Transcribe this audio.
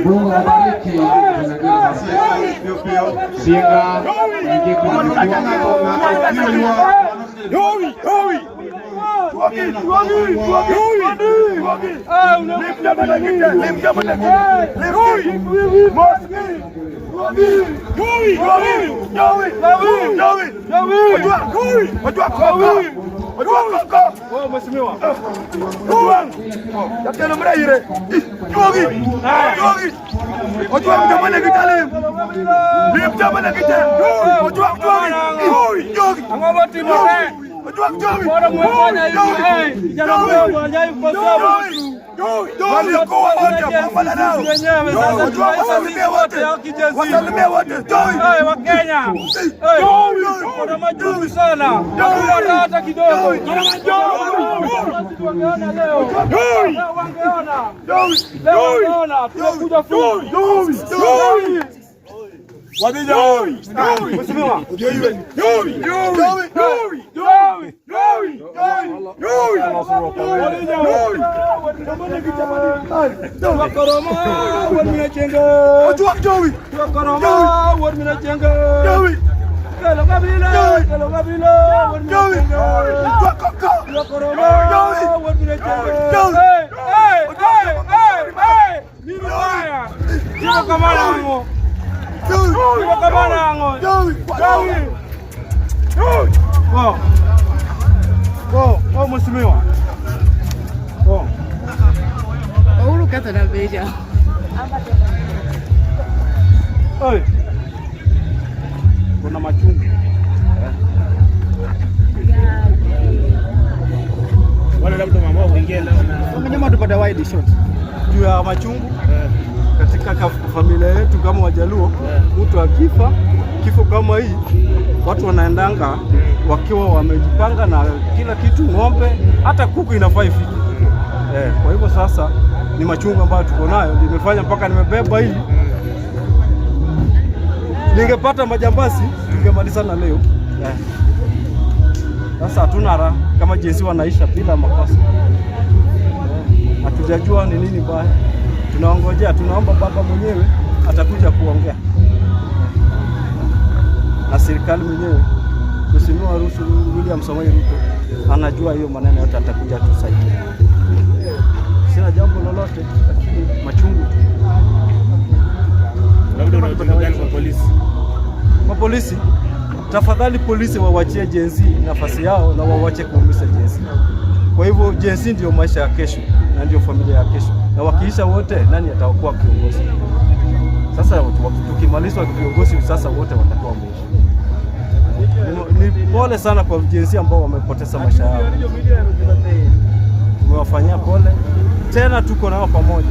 Mungu awabariki Singa ingie Mheshimiwa. Uhuru kata na beja. Oi. Kuna machungu. Wale labda mambo kuingia na Jamaa tupate wide shot. Juu ya machungu. Katika familia yetu kama Wajaluo, mtu akifa kifo kama hii, watu wanaendanga wakiwa wamejipanga na kila kitu, ng'ombe hata kuku inafaa ifike. Kwa hivyo sasa ni machungu ambayo tuko nayo, nimefanya mpaka nimebeba hii. Ningepata majambazi ningemaliza na leo. Sasa hatuna raha kama jinsi wanaisha bila makosa. Hatujajua ni nini baya. Tunaongojea, tunaomba baba mwenyewe atakuja kuongea na serikali mwenyewe. Mheshimiwa William Samoei Ruto anajua hiyo maneno yote, atakuja tusaidia. Sina jambo lolote, lakini machungu. labda unatumia gani kwa polisi? Kwa polisi, tafadhali polisi wawachie Gen Z nafasi yao na wawache kuumiza Gen Z. Kwa hivyo Gen Z ndio maisha ya kesho na ndio familia ya kesho, na wakiisha wote, nani atakuwa kiongozi? Sasa tukimalizwa viongozi sasa wote watakuwa mwisho. Ni pole sana kwa Gen Z ambao wamepoteza maisha yao. Tumewafanyia pole, tena tuko nao pamoja.